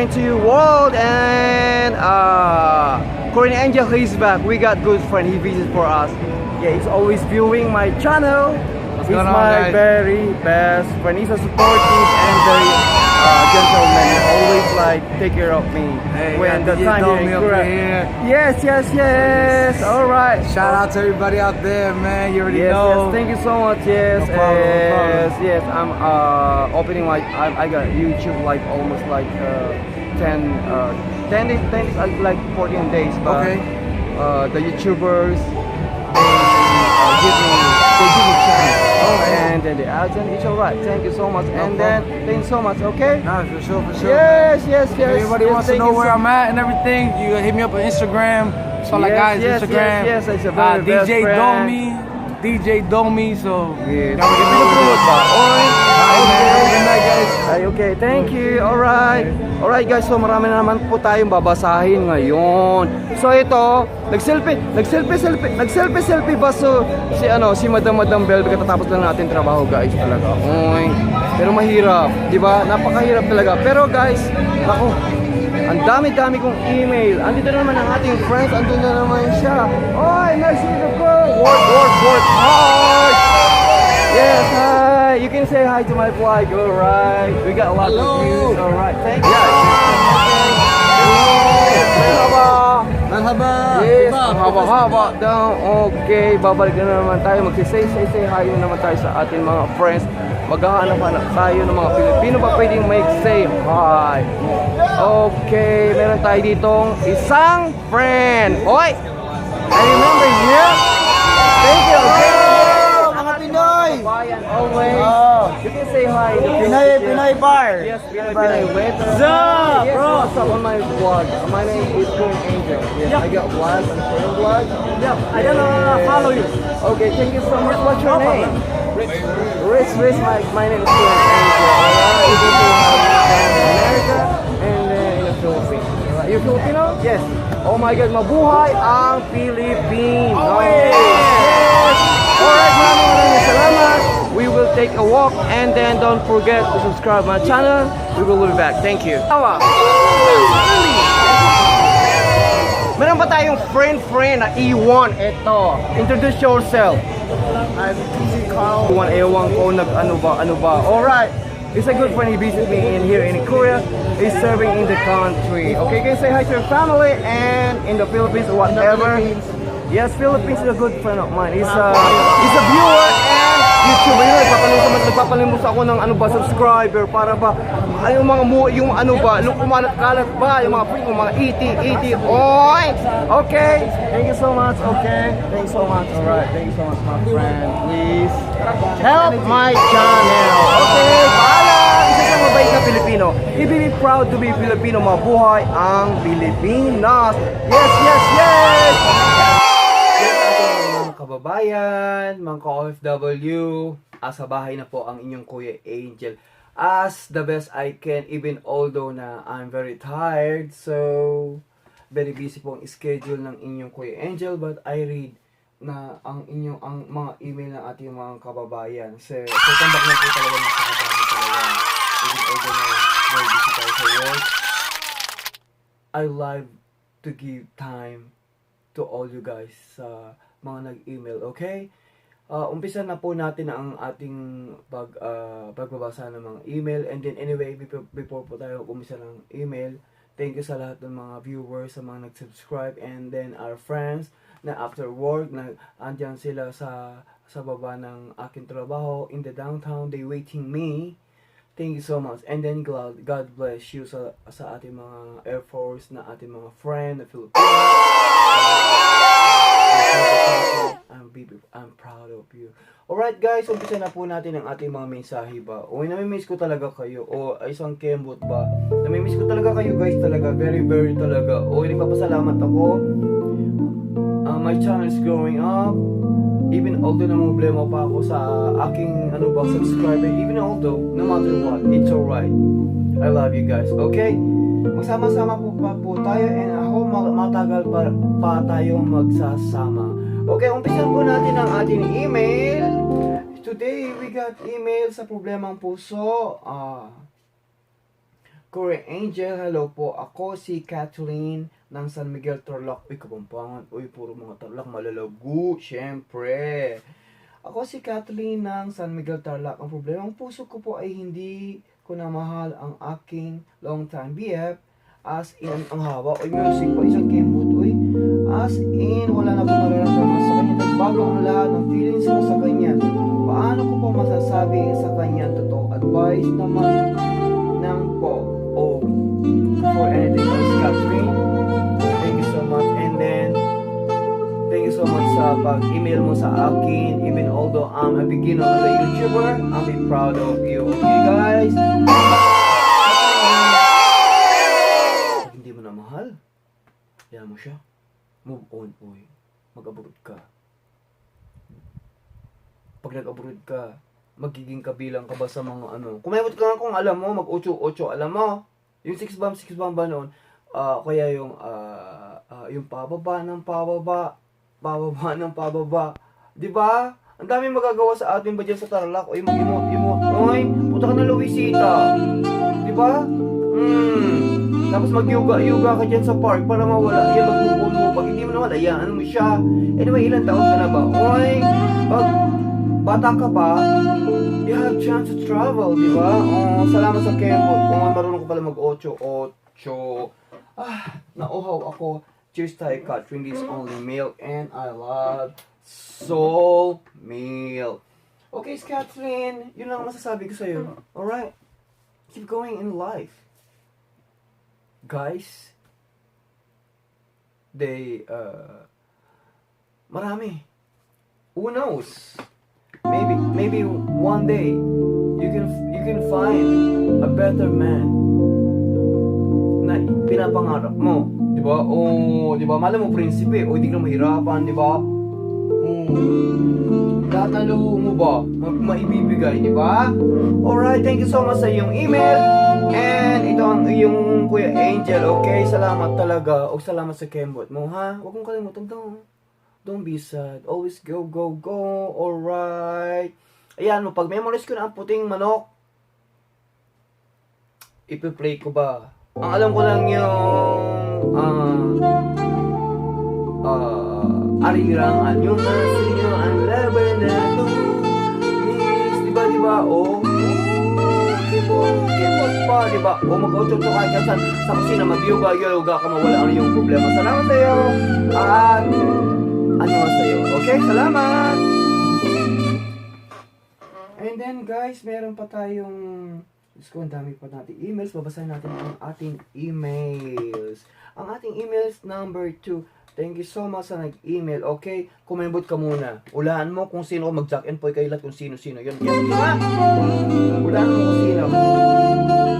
morning to you world, and Korean Angel, he's back. We got good friend, he visits for us. Yeah, he's always viewing my channel. He's going on, my guys? very best friend. He's a supportive and very gentleman. He always like take care of me Hey, when the DJ time Domi here. up Correct. here. Yes. All right. Shout out to everybody out there, man. You already Yes, know. yes, thank you so much. Yes, No problem, no problem. yes. I'm opening my. I got YouTube like almost like 10 days, like 14 days. But Okay. the YouTubers they give me chance. And then the agent, it's alright. Thank you so much. And then thank you so much. Okay. Nah, for sure. Yes. If everybody wants to Thank know you where so- I'm at and everything, you hit me up on Instagram. So like guys, Instagram. Yes, it's a very best DJ friend. Domi. DJ Domi. So Yes. y'all get me Pinapulot ba? Oy. Alright, man. Have a good night, guys. Ay, okay, thank you. Alright guys, so marami na naman po tayong babasahin ngayon. So ito, nagselfie ba si Madam Bell, katatapos lang natin trabaho guys talaga. Oy. Pero mahirap, di ba? Napakahirap talaga. Pero guys, ako, ang dami-dami kong email. Andito na naman ang ating friends, andun na naman siya. Oy, nice to go. Work hard. Yes, hi. You can say hi to my vlog. Alright. We got a lot of views. Alright. Thank you. Merhaba. Yes, ang haba-haba daw. Okay, babalik na naman tayo. Say hi na naman tayo sa ating mga friends. Maghahanap-hanap tayo ng mga Pilipino ba pwedeng say hi. Okay, meron tayo ditong isang friend. Oy! I remember you. Thank you. Okay. Mga Pinoy. Bayan, always. You can say hi. Pinoy bar. Yes, Pinoy waiter. Zup, Yes, bro. what's up on my vlog? My name is Korean Angel. Yes, I got vlog on Korean vlog. Yep, I gonna follow you. Okay, thank you so much. What's your name? Rich. My name is Korean Angel. Alright, you can say hi in America and then in the Philippines. Alright, you Filipino? Yes. Oh my God, mabuhay ang Philippines. Always. Yes. Alright, maraming salamat. We will take a walk and then don't forget to subscribe my channel. We will be back. Thank you. Tawa. Meron ba tayong friend na Iwan? Ito. Introduce yourself. I'm DJ Carl. Iwan, ewan ko ano ba. Alright. He's a good friend. He visited me here in Korea. He's serving in the country. Okay, can you say hi to your family and in the Philippines or whatever? Yes, Philippines is a good friend of mine. He's a viewer and YouTuber. Nagpapalimos ako ng subscriber para ba yung kumalat-kalat ba yung mga free, yung mga ET. Oy! Okay. Thank you so much. Okay. Thank you so much. Alright. Thank you so much, my friend. Please help my channel. Okay. Paalam. Isa sa mabait na Pilipino. Be proud to be Filipino. Mabuhay ang Pilipinas. Yes. Mga kababayan, mga ka-OFW, sa bahay na po ang inyong Kuya Angel. As the best I can, even although na I'm very tired, so very busy po ang schedule ng inyong Kuya Angel, but I read na ang mga email ng ating mga kababayan. So tambak na po talaga ng kababayan talaga. Even although na very busy tayo sa work, I love to give time to all you guys sa mga nag-email, okay? Umpisa na po natin ang ating pagbabasa ng mga email, and then anyway, before po tayo umpisa ng email, thank you sa lahat ng mga viewers, sa mga nag-subscribe, and then our friends na after work, na andyan sila sa baba ng aking trabaho in the downtown, they waiting me. Thank you so much. And then God bless you sa ating mga Air Force na ating mga friend na Filipino. I'm proud of you. Alright guys, umpisa na po natin ang ating mga mensahe ba. O namimiss ko talaga kayo. O isang kembot ba. Namimiss ko talaga kayo guys talaga. Very talaga. O nagpapasalamat ako. My channel is growing up. Even although na problema pa ako sa aking subscriber. Even although, no matter what, it's alright. I love you guys. Okay? Magsama-sama po tayo, and ako matagal pa tayong magsasama. Okay, umpisan po natin ang ating email. Today, we got email sa Problemang Puso. Korean Angel, hello po. Ako si Kathleen ng San Miguel, Tarlac. Uy, Kapampangan. Uy, puro mga Tarlac, malalago. Siyempre. Ako si Kathleen ng San Miguel, Tarlac. Ang problema, ang puso ko po ay hindi ko na mahal ang aking long time BF. As in, ang haba. Uy, music pa, isang kembot. Uy, as in, wala na po nararamdaman sa kanya. Nagbago ang lahat ng feelings ko sa kanya. Paano ko po masasabi sa kanya totoo? Advice naman ng po. Oh, for anything else, Catherine, thank you so much. And then, thank you so much sa pag-email mo sa akin. Even although I'm a beginner as a YouTuber, I'm be proud of you. Okay, guys? Pag hindi mo na mahal, yan mo siya. Move on, boy. Mag-abroad ka. Pag nag-abroad ka, magiging kabilang ka ba sa mga ano. Kumemot ka nga kung alam mo, mag-8-8, alam mo. Yung 6 bomb ba noon, kaya yung pababa ng pababa, pababa ng pababa. Di ba? Ang daming magagawa sa atin ba dyan sa Tarlac? Oy, mag-emote. Oy, puta ka na Luisita. Di ba? Tapos mag-yoga ka dyan sa park para mawala. Ayan, mag-move mo. Pag hindi mo naman, ayan, ano mo siya. Anyway, ilang taon ka na ba? Oy, pag bata ka pa, you have chance to travel, di ba? Oh, salamat sa kembot. Kung marunong ko pala mag-8-8. Nauhaw ako. Cheers tayo, Catherine. This is only milk and I love soul milk. Okay, Catherine. Yun lang ang masasabi ko sa'yo. Alright. Keep going in life. Guys, they, marami. Who knows? Maybe one day you can find a better man na pinapangarap mo, 'di ba? O 'di ba, malam mo prinsipe, o hindi ka mahirapan, 'di ba? Lahat ng luho mo ba maibibigay, 'di ba? Alright, thank you so much sa iyong email. And ito ang iyong Kuya Angel, okay? Salamat talaga. O salamat sa kembot mo, ha? Huwag mong kalimutan daw. Don't be sad. Always go, go, go. Alright. Ayan, pag-memorize ko na ang puting manok, ipi-play ko ba? Ang alam ko lang yung arirangan yung nasinyo ang laban na to. Yes, diba? Oh, keyboard pa, diba? O mag-auto kahit sa kusina, mag-yoga ka, mawala ang iyong problema. Salamat sa'yo. At ano sa'yo. Okay, salamat! And then guys, meron pa tayong, Diyos ko, ang dami pa natin emails. Babasahin natin ang ating emails. Ang ating emails number 2. Thank you so much sa nag-email. Okay, kumembot ka muna. Ulaan mo kung sino mag-jack and poy kailat kung sino-sino. Yun, diba? Ulaan mo kung sino.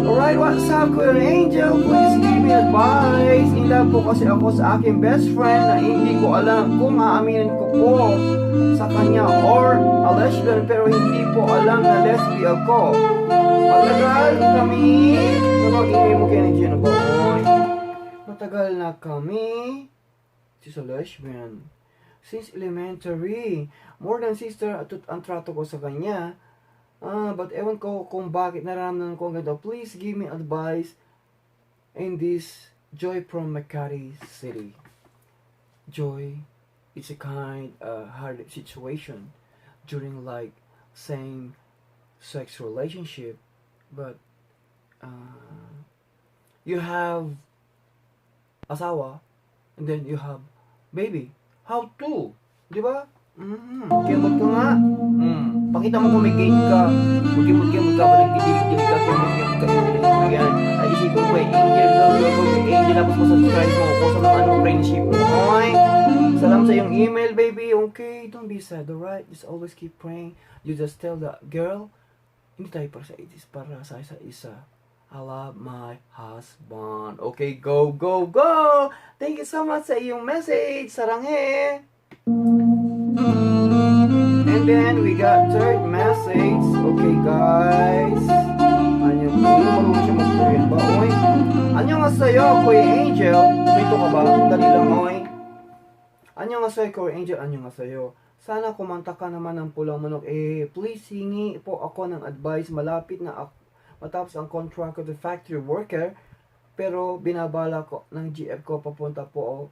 Alright, what's up, Kuya Angel? Please give me advice. In love po kasi ako sa aking best friend na hindi ko alam kung aaminin ko po sa kanya or a lesbian pero hindi po alam na lesbian ko. Matagal kami, napag-ingay mo kayo ng Gino ba? Matagal na kami, she's a lesbian. Since elementary, more than sister ang trato ko sa kanya. But ewan ko kung bakit nararamdaman ko ang ganito. Please give me advice in this Joy from Makati City. Joy, it's a kind hard situation during like same sex relationship, but you have asawa and then you have baby. How to? Di ba? Kemot ka nga. Pakita mo kung may gate ka. Magkimot ka ba nagdidilig ka. Kemot ka. Yan. Ay, isipin ko Angel. Angel, tapos masubscribe mo ako sa mga friendship mo. Okay? Salamat sa iyong email, baby. Okay, don't be sad, alright? Just always keep praying. You just tell the girl, hindi tayo para sa isa. I love my husband. Okay, go, go, go! Thank you so much sa iyong message. Saranghe! And then we got third message. Okay, guys. Marunong siya mag-Korean ba? Oy. Annyeonghaseyo, Kuya Angel. Dito ka ba? Dali lang, oy. Annyeonghaseyo, Kuya Angel. Annyeonghaseyo. Sana kumanta ka naman ng Pulang Manok. Please hingi po ako ng advice. matapos ang contract ko the factory worker, pero binabala ko ng GF ko papunta po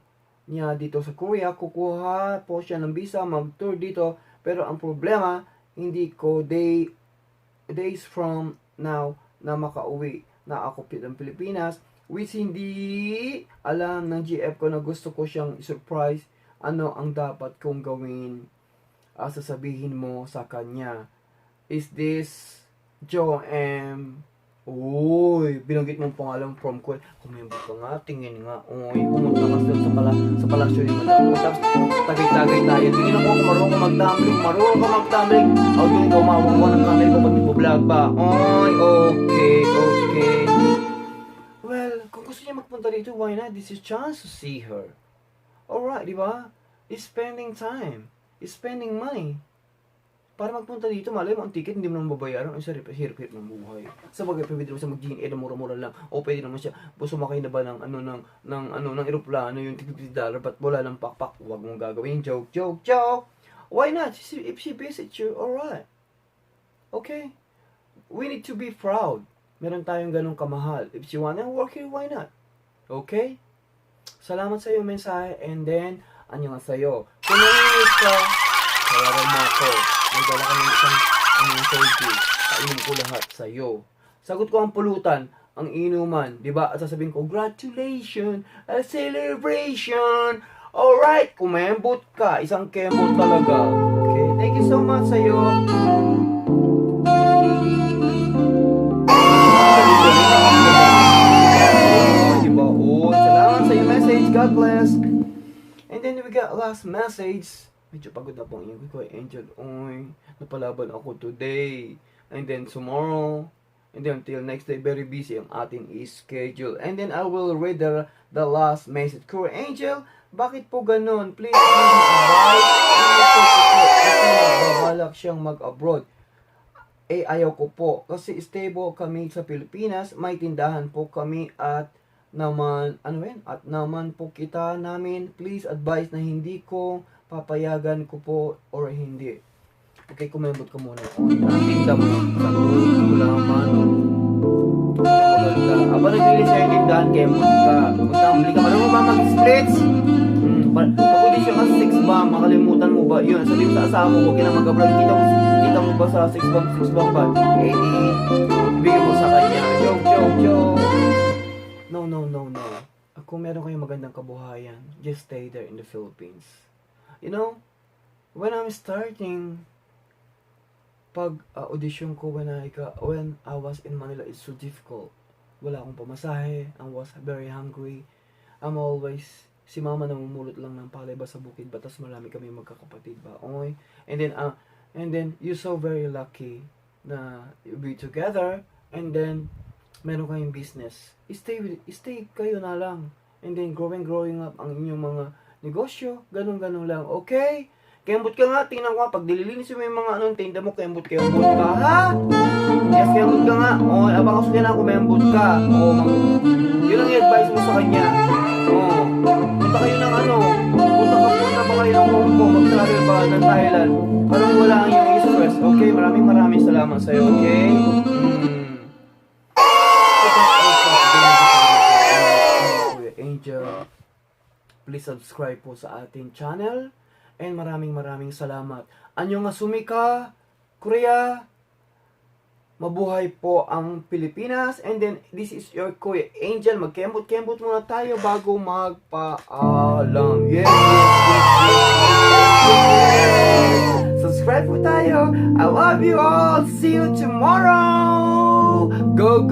niya dito sa Korea, kukuha po siya ng visa, mag-tour dito, pero ang problema, hindi ko days from now na makauwi na ako ng Pilipinas, which hindi alam ng GF ko na gusto ko siyang surprise ano ang dapat kong gawin. Sasabihin mo sa kanya, is this Joe M? Uy, binanggit mong pangalan from Kuwait. Kumembo ka nga, tingin nga. Uy, pumunta ka sa palasyo ni Madam. Tapos, tagay-tagay tayo. Tingin ako kung marunong ka magtumbling. O, doon ka umawawa ng camera ko pag nagpo-vlog ba? Uy, okay. Well, kung gusto niya magpunta dito, why not? This is chance to see her. Alright, di ba? It's spending time. It's spending money. Para magpunta dito, malay mo ang ticket, hindi mo naman babayaran. Ang hirap-hirap ng buhay. Sa bagay, pwede naman siya mag-GNA na mura-mura lang. O pwede naman siya, sumakay na ba ng eroplano, yung $50, ba't wala ng pakpak? Huwag mong gagawin. Joke. Why not? If she visits you, alright. Okay? We need to be proud. Meron tayong ganong kamahal. If she wanna work here, why not? Okay? Salamat sa iyong mensahe, and then, annyeonghaseyo. Kung nangyayos ka, tawagan mo ako. May dala ka ng isang surgery. Kainom ko lahat sa iyo. Sagot ko ang pulutan, ang inuman, di ba? At sasabihin ko, congratulations, a celebration. Alright, kumembot ka. Isang kembot talaga. Okay, thank you so much sa iyo. Diba? Oh, salamat sa iyo message. God bless. And then we got last message. Medyo pagod na po ang ingay ko, Angel. Oy, napalaban ako today. And then tomorrow. And then until next day, very busy ang ating schedule. And then I will read the last message. Ko, Angel, bakit po ganun? Please give me advice. Kasi babalak siyang mag-abroad. Ayaw ko po. Kasi stable kami sa Pilipinas. May tindahan po kami at naman po kita namin. Please advise na hindi ko papayagan ko po or hindi. Okay, kumembot ka muna. Ang tinda mo. Gulaman. Maganda. Aba nagbili sa'yo yung tindahan, kembot ka. Magtambli ka. Alam mo ba mag-splits? Pag-audition ka sa 6-bomb, makalimutan mo ba? Yun, sabihin sa asawa mo, huwag ka na mag-abroad. Kita mo ba sa 6-bomb ba? Eh, ibigay mo sa kanya. Joke. No. Kung meron kayong magandang kabuhayan, just stay there in the Philippines. You know, when I'm starting, audition ko when I was in Manila, it's so difficult. Wala akong pamasahe, I was very hungry. I'm always, si mama namumulot lang ng palay ba sa bukid, batas marami kami magkakapatid ba. Okay? And then you're so very lucky na you be together, and then meron kayong business. Stay kayo na lang. And then growing up ang inyong mga negosyo, ganun lang, okay? Kembot ka nga, tingnan ko nga, pag dililinis mo yung mga tinda mo, kembot ka, ha? Yes, kembot ka nga. O, abang kasi na kumembot ka. O, yun ang i-advise mo sa kanya. O, punta kayo ng punta ba kayo ng Hong Kong, mag-travel ba ng Thailand, parang wala ang yung stress, okay? Maraming salamat sa'yo, okay? Angel, please subscribe po sa ating channel. And maraming salamat. Annyeonghaseyo ka, Korea. Mabuhay po ang Pilipinas. And then, this is your Kuya Angel. Magkembot muna tayo bago magpaalam. Yes. Subscribe po tayo. I love you all. See you tomorrow. Go.